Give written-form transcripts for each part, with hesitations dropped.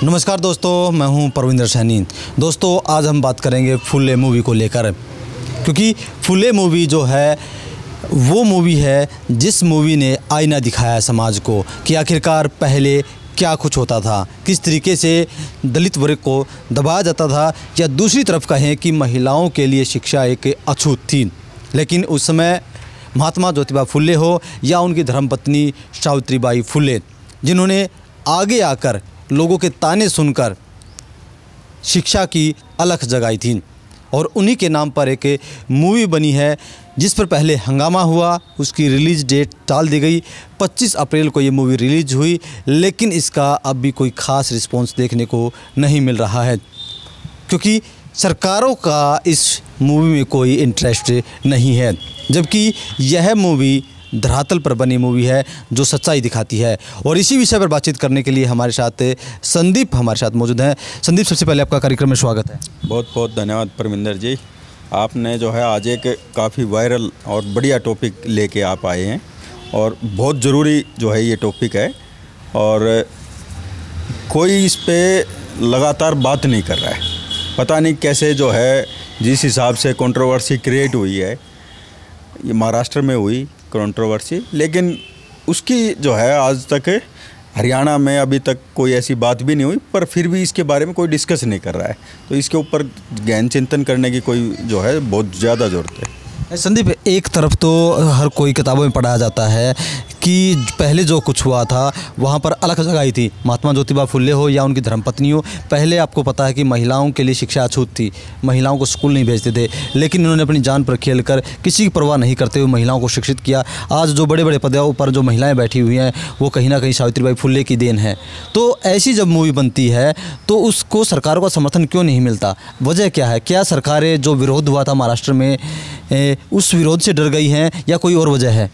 नमस्कार दोस्तों, मैं हूं परविंदर सैनी। दोस्तों, आज हम बात करेंगे फुल्ले मूवी को लेकर, क्योंकि फुल्ले मूवी जो है वो मूवी है जिस मूवी ने आईना दिखाया समाज को कि आखिरकार पहले क्या कुछ होता था, किस तरीके से दलित वर्ग को दबाया जाता था, या दूसरी तरफ कहें कि महिलाओं के लिए शिक्षा एक अछूत थी। लेकिन उस समय महात्मा ज्योतिबा फुल्ले हो या उनकी धर्मपत्नी सावित्रीबाई फुल्ले, जिन्होंने आगे आकर लोगों के ताने सुनकर शिक्षा की अलख जगाई थी, और उन्हीं के नाम पर एक मूवी बनी है जिस पर पहले हंगामा हुआ। उसकी रिलीज़ डेट टाल दी गई, 25 अप्रैल को ये मूवी रिलीज हुई, लेकिन इसका अब भी कोई ख़ास रिस्पॉन्स देखने को नहीं मिल रहा है, क्योंकि सरकारों का इस मूवी में कोई इंटरेस्ट नहीं है। जबकि यह मूवी धरातल पर बनी मूवी है जो सच्चाई दिखाती है। और इसी विषय पर बातचीत करने के लिए हमारे साथ संदीप हमारे साथ मौजूद हैं। संदीप, सबसे पहले आपका कार्यक्रम में स्वागत है। बहुत बहुत धन्यवाद परमिंदर जी। आपने जो है आज एक काफ़ी वायरल और बढ़िया टॉपिक लेके आप आए हैं, और बहुत ज़रूरी जो है ये टॉपिक है, और कोई इस पे लगातार बात नहीं कर रहा है। पता नहीं कैसे जो है जिस हिसाब से कंट्रोवर्सी क्रिएट हुई है, ये महाराष्ट्र में हुई कंट्रोवर्सी, लेकिन उसकी जो है आज तक हरियाणा में अभी तक कोई ऐसी बात भी नहीं हुई, पर फिर भी इसके बारे में कोई डिस्कस नहीं कर रहा है। तो इसके ऊपर गहन चिंतन करने की कोई जो है बहुत ज़्यादा ज़रूरत है। संदीप, एक तरफ तो हर कोई किताबों में पढ़ाया जाता है कि पहले जो कुछ हुआ था वहाँ पर अलग जगह थी। महात्मा ज्योतिबा फुल्ले हो या उनकी धर्मपत्नी हो, पहले आपको पता है कि महिलाओं के लिए शिक्षा अछूत थी, महिलाओं को स्कूल नहीं भेजते थे, लेकिन इन्होंने अपनी जान पर खेलकर किसी की परवाह नहीं करते हुए महिलाओं को शिक्षित किया। आज जो बड़े बड़े पदों पर जो महिलाएँ बैठी हुई हैं वो कहीं ना कहीं सावित्रीबाई फुल्ले की देन है। तो ऐसी जब मूवी बनती है तो उसको सरकारों का समर्थन क्यों नहीं मिलता? वजह क्या है? क्या सरकारें जो विरोध हुआ था महाराष्ट्र में उस विरोध से डर गई हैं, या कोई और वजह है?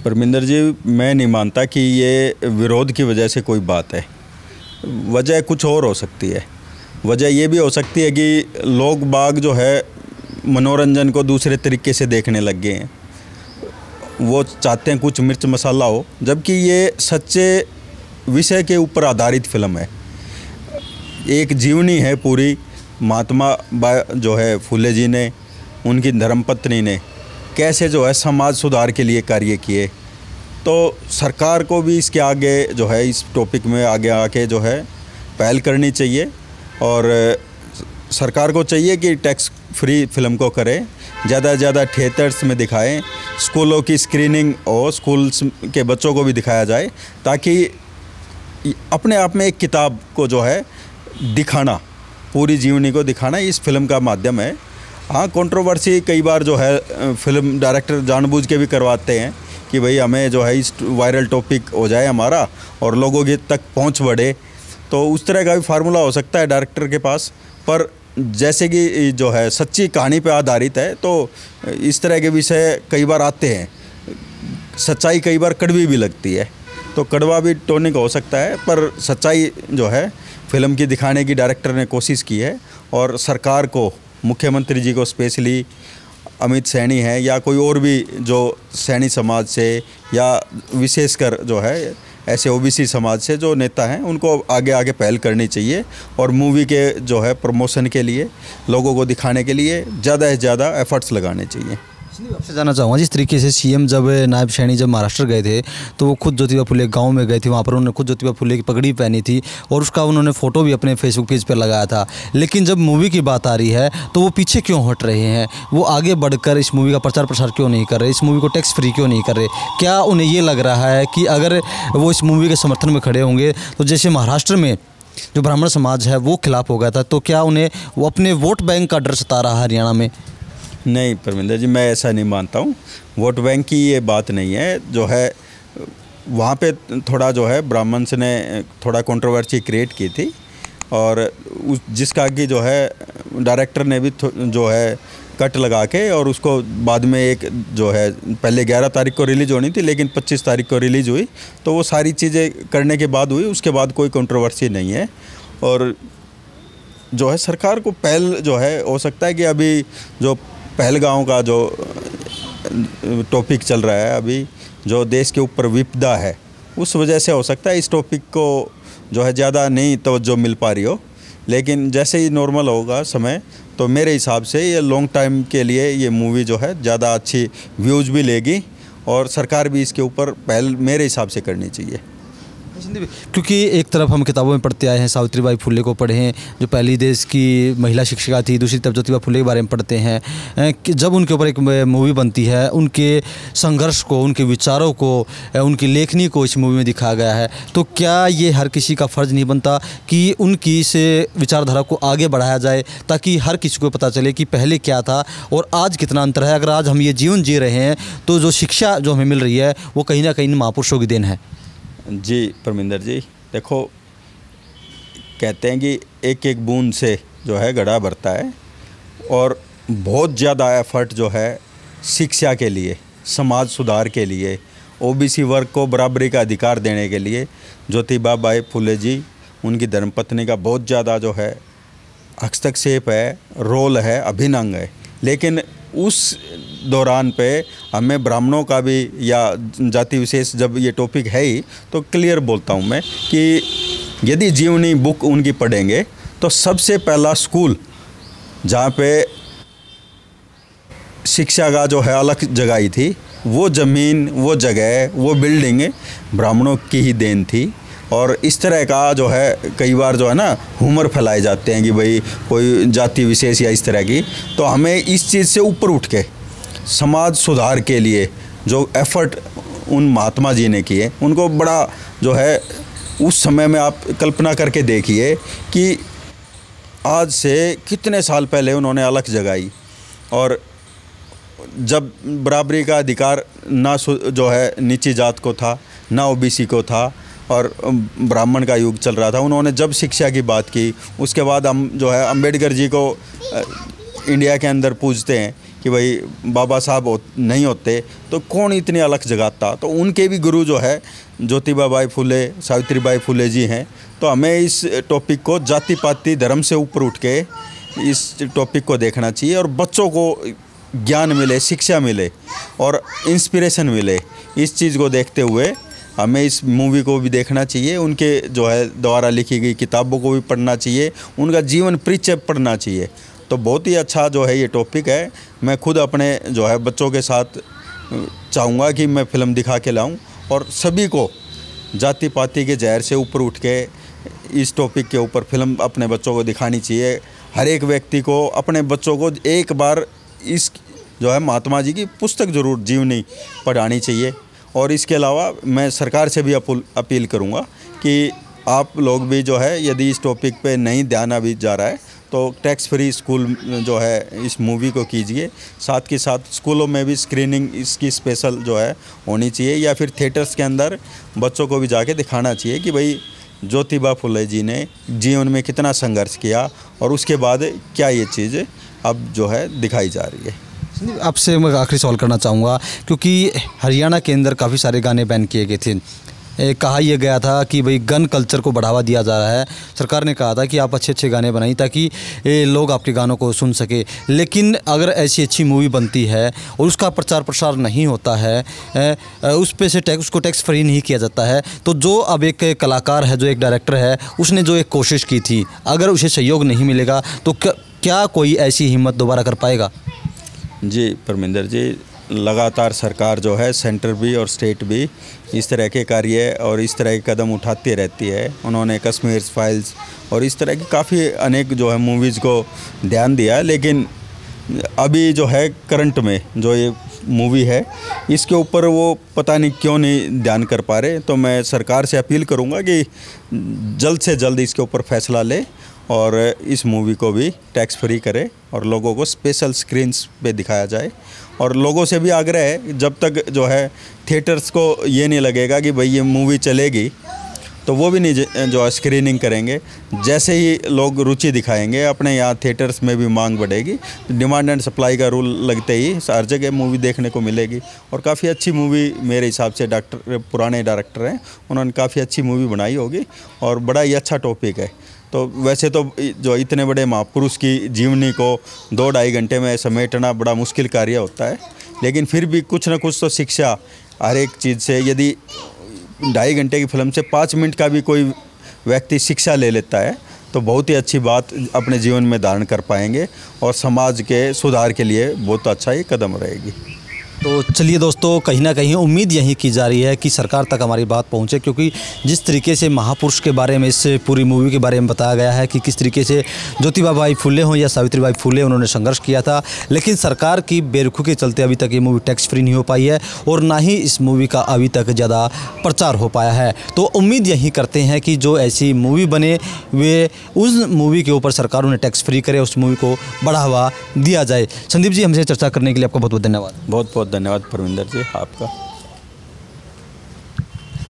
परमिंदर जी, मैं नहीं मानता कि ये विरोध की वजह से कोई बात है। वजह कुछ और हो सकती है। वजह ये भी हो सकती है कि लोग बाग जो है मनोरंजन को दूसरे तरीके से देखने लग गए हैं। वो चाहते हैं कुछ मिर्च मसाला हो, जबकि ये सच्चे विषय के ऊपर आधारित फिल्म है। एक जीवनी है पूरी। महात्मा जो है फुले जी ने, उनकी धर्मपत्नी ने कैसे जो है समाज सुधार के लिए कार्य किए। तो सरकार को भी इसके आगे जो है इस टॉपिक में आगे आके जो है पहल करनी चाहिए, और सरकार को चाहिए कि टैक्स फ्री फिल्म को करें, ज़्यादा से ज़्यादा थिएटर्स में दिखाएं, स्कूलों की स्क्रीनिंग और स्कूल्स के बच्चों को भी दिखाया जाए, ताकि अपने आप में एक किताब को जो है दिखाना, पूरी जीवनी को दिखाना इस फिल्म का माध्यम है। हाँ, कंट्रोवर्सी कई बार जो है फिल्म डायरेक्टर जानबूझ के भी करवाते हैं कि भाई हमें जो है इस वायरल टॉपिक हो जाए हमारा और लोगों के तक पहुंच बढ़े। तो उस तरह का भी फार्मूला हो सकता है डायरेक्टर के पास, पर जैसे कि जो है सच्ची कहानी पे आधारित है, तो इस तरह के विषय कई बार आते हैं। सच्चाई कई बार कड़वी भी लगती है, तो कड़वा भी टॉनिक हो सकता है, पर सच्चाई जो है फिल्म की दिखाने की डायरेक्टर ने कोशिश की है। और सरकार को, मुख्यमंत्री जी को स्पेशली, अमित सैनी है या कोई और भी जो सैनी समाज से या विशेषकर जो है ऐसे ओबीसी समाज से जो नेता हैं, उनको आगे आगे पहल करनी चाहिए, और मूवी के जो है प्रमोशन के लिए, लोगों को दिखाने के लिए ज़्यादा से ज़्यादा एफर्ट्स लगाने चाहिए। आपसे जानना चाहूँगा, जिस तरीके से सीएम जब नायब सैनी जब महाराष्ट्र गए थे तो वो खुद ज्योतिबा फुले गांव में गए थे, वहाँ पर उन्होंने खुद ज्योतिबा फुले की पगड़ी पहनी थी और उसका उन्होंने फ़ोटो भी अपने फेसबुक पेज पर लगाया था। लेकिन जब मूवी की बात आ रही है तो वो पीछे क्यों हट रहे हैं? वो आगे बढ़कर इस मूवी का प्रचार प्रसार क्यों नहीं कर रहे? इस मूवी को टैक्स फ्री क्यों नहीं कर रहे? क्या उन्हें ये लग रहा है कि अगर वो इस मूवी के समर्थन में खड़े होंगे तो जैसे महाराष्ट्र में जो ब्राह्मण समाज है वो खिलाफ हो गया था, तो क्या उन्हें वो अपने वोट बैंक का डर सता रहा है हरियाणा में? नहीं परमिंदर जी, मैं ऐसा नहीं मानता हूँ। वोट बैंक की ये बात नहीं है। जो है वहाँ पे थोड़ा जो है ब्राह्मण्स ने थोड़ा कंट्रोवर्सी क्रिएट की थी, और जिसका कि जो है डायरेक्टर ने भी जो है कट लगा के, और उसको बाद में एक जो है पहले 11 तारीख को रिलीज़ होनी थी लेकिन 25 तारीख को रिलीज़ हुई। तो वो सारी चीज़ें करने के बाद हुई, उसके बाद कोई कंट्रोवर्सी नहीं है। और जो है सरकार को पहल जो है हो सकता है कि अभी जो पहलगांव का जो टॉपिक चल रहा है, अभी जो देश के ऊपर विपदा है, उस वजह से हो सकता है इस टॉपिक को जो है ज़्यादा नहीं तवज्जो मिल पा रही हो, लेकिन जैसे ही नॉर्मल होगा समय तो मेरे हिसाब से ये लॉन्ग टाइम के लिए ये मूवी जो है ज़्यादा अच्छी व्यूज़ भी लेगी और सरकार भी इसके ऊपर पहल मेरे हिसाब से करनी चाहिए। क्योंकि एक तरफ हम किताबों में पढ़ते आए हैं, सावित्रीबाई फुले को पढ़े हैं जो पहली देश की महिला शिक्षिका थी, दूसरी तरफ ज्योतिबा फुले के बारे में पढ़ते हैं कि जब उनके ऊपर एक मूवी बनती है, उनके संघर्ष को, उनके विचारों को, उनकी लेखनी को इस मूवी में दिखाया गया है, तो क्या ये हर किसी का फ़र्ज़ नहीं बनता कि उनकी इस विचारधारा को आगे बढ़ाया जाए ताकि हर किसी को पता चले कि पहले क्या था और आज कितना अंतर है। अगर आज हम ये जीवन जी रहे हैं तो जो शिक्षा जो हमें मिल रही है वो कहीं ना कहीं महापुरुषों की देन है। जी परमिंदर जी, देखो कहते हैं कि एक एक बूंद से जो है घड़ा भरता है और बहुत ज़्यादा एफर्ट जो है शिक्षा के लिए, समाज सुधार के लिए, ओबीसी वर्ग को बराबरी का अधिकार देने के लिए ज्योतिबा बाई फुले जी, उनकी धर्मपत्नी का बहुत ज़्यादा जो है हस्तक्षेप है, रोल है, अभिन्न अंग है। लेकिन उस दौरान पे हमें ब्राह्मणों का भी या जाति विशेष, जब ये टॉपिक है ही तो क्लियर बोलता हूँ मैं कि यदि जीवनी बुक उनकी पढ़ेंगे तो सबसे पहला स्कूल जहाँ पे शिक्षा का जो है अलग जगह थी, वो ज़मीन, वो जगह, वो बिल्डिंग ब्राह्मणों की ही देन थी। और इस तरह का जो है कई बार जो है ना हुमर फैलाए जाते हैं कि भाई कोई जाति विशेष या इस तरह की, तो हमें इस चीज़ से ऊपर उठ के समाज सुधार के लिए जो एफर्ट उन महात्मा जी ने किए, उनको बड़ा जो है उस समय में आप कल्पना करके देखिए कि आज से कितने साल पहले उन्होंने अलख जगाई और जब बराबरी का अधिकार ना जो है नीची जात को था, ना ओबीसी को था और ब्राह्मण का युग चल रहा था, उन्होंने जब शिक्षा की बात की, उसके बाद हम जो है अंबेडकर जी को इंडिया के अंदर पूजते हैं कि भाई बाबा साहब नहीं होते तो कौन इतनी अलख जगाता। तो उनके भी गुरु जो है ज्योतिबा बाई फुले, सावित्रीबाई फुले जी हैं। तो हमें इस टॉपिक को जाति पाति धर्म से ऊपर उठ के इस टॉपिक को देखना चाहिए और बच्चों को ज्ञान मिले, शिक्षा मिले और इंस्पिरेशन मिले। इस चीज़ को देखते हुए हमें इस मूवी को भी देखना चाहिए, उनके जो है द्वारा लिखी गई किताबों को भी पढ़ना चाहिए, उनका जीवन परिचय पढ़ना चाहिए। तो बहुत ही अच्छा जो है ये टॉपिक है। मैं खुद अपने जो है बच्चों के साथ चाहूँगा कि मैं फ़िल्म दिखा के लाऊं और सभी को जाति पाति के जहर से ऊपर उठ के इस टॉपिक के ऊपर फ़िल्म अपने बच्चों को दिखानी चाहिए। हर एक व्यक्ति को अपने बच्चों को एक बार इस जो है महात्मा जी की पुस्तक ज़रूर जीवनी पढ़ानी चाहिए। और इसके अलावा मैं सरकार से भी अपील करूंगा कि आप लोग भी जो है यदि इस टॉपिक पे नहीं ध्यान अभी जा रहा है तो टैक्स फ्री स्कूल जो है इस मूवी को कीजिए। साथ के साथ स्कूलों में भी स्क्रीनिंग इसकी स्पेशल जो है होनी चाहिए या फिर थिएटर्स के अंदर बच्चों को भी जाके दिखाना चाहिए कि भाई ज्योतिबा फुले जी ने जीवन में कितना संघर्ष किया और उसके बाद क्या ये चीज़ अब जो है दिखाई जा रही है। आपसे मैं आखिरी सवाल करना चाहूँगा, क्योंकि हरियाणा के अंदर काफ़ी सारे गाने बैन किए गए थे। कहा यह गया था कि भाई गन कल्चर को बढ़ावा दिया जा रहा है। सरकार ने कहा था कि आप अच्छे अच्छे गाने बनाइए ताकि लोग आपके गानों को सुन सके। लेकिन अगर ऐसी अच्छी मूवी बनती है और उसका प्रचार प्रसार नहीं होता है, उस पे से उसको टैक्स फ्री नहीं किया जाता है, तो जो अब एक कलाकार है, जो एक डायरेक्टर है, उसने जो एक कोशिश की थी, अगर उसे सहयोग नहीं मिलेगा तो क्या कोई ऐसी हिम्मत दोबारा कर पाएगा? जी परमिंदर जी, लगातार सरकार जो है सेंटर भी और स्टेट भी इस तरह के कार्य और इस तरह के कदम उठाती रहती है। उन्होंने कश्मीर फाइल्स और इस तरह की काफ़ी अनेक जो है मूवीज़ को ध्यान दिया, लेकिन अभी जो है करंट में जो ये मूवी है इसके ऊपर वो पता नहीं क्यों नहीं ध्यान कर पा रहे। तो मैं सरकार से अपील करूँगा कि जल्द से जल्द इसके ऊपर फैसला ले और इस मूवी को भी टैक्स फ्री करे और लोगों को स्पेशल स्क्रीन्स पे दिखाया जाए। और लोगों से भी आग्रह है, जब तक जो है थिएटर्स को ये नहीं लगेगा कि भाई ये मूवी चलेगी तो वो भी नहीं जो है स्क्रीनिंग करेंगे। जैसे ही लोग रुचि दिखाएंगे अपने यहाँ थिएटर्स में भी मांग बढ़ेगी। डिमांड एंड सप्लाई का रूल लगते ही हर जगह मूवी देखने को मिलेगी। और काफ़ी अच्छी मूवी मेरे हिसाब से पुराने डायरेक्टर हैं, उन्होंने काफ़ी अच्छी मूवी बनाई होगी और बड़ा ही अच्छा टॉपिक है। तो वैसे तो जो इतने बड़े महापुरुष की जीवनी को 2-2.5 घंटे में समेटना बड़ा मुश्किल कार्य होता है, लेकिन फिर भी कुछ ना कुछ तो शिक्षा हर एक चीज़ से, यदि 2.5 घंटे की फिल्म से 5 मिनट का भी कोई व्यक्ति शिक्षा ले लेता है तो बहुत ही अच्छी बात अपने जीवन में धारण कर पाएंगे और समाज के सुधार के लिए बहुत अच्छा ये कदम रहेगी। तो चलिए दोस्तों, कहीं ना कहीं उम्मीद यही की जा रही है कि सरकार तक हमारी बात पहुंचे, क्योंकि जिस तरीके से महापुरुष के बारे में इस पूरी मूवी के बारे में बताया गया है कि किस तरीके से ज्योतिबा बाई फुले हों या सावित्रीबाई फुले उन्होंने संघर्ष किया था, लेकिन सरकार की बेरुखी के चलते अभी तक ये मूवी टैक्स फ्री नहीं हो पाई है और ना ही इस मूवी का अभी तक ज़्यादा प्रचार हो पाया है। तो उम्मीद यही करते हैं कि जो ऐसी मूवी बने वे उस मूवी के ऊपर सरकार उन्हें टैक्स फ्री करे, उस मूवी को बढ़ावा दिया जाए। संदीप जी, हमसे चर्चा करने के लिए आपका बहुत बहुत धन्यवाद। बहुत बहुत धन्यवाद परविंदर जी आपका।